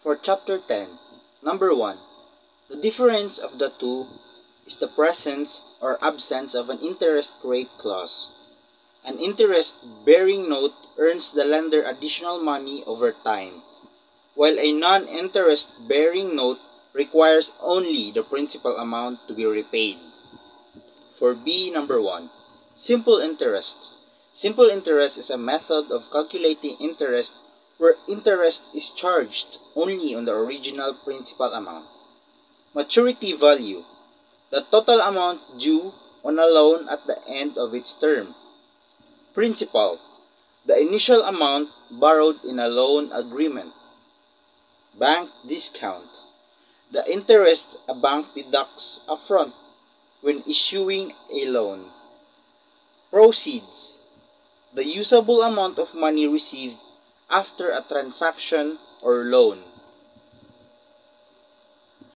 For Chapter 10, Number 1. The difference of the two is the presence or absence of an interest rate clause. An interest-bearing note earns the lender additional money over time, while a non-interest-bearing note requires only the principal amount to be repaid. For B, number 1. Simple interest. Simple interest is a method of calculating interest where interest is charged only on the original principal amount. Maturity value. The total amount due on a loan at the end of its term. Principal. The initial amount borrowed in a loan agreement. Bank discount. The interest a bank deducts upfront when issuing a loan. Proceeds. The usable amount of money received after a transaction or loan.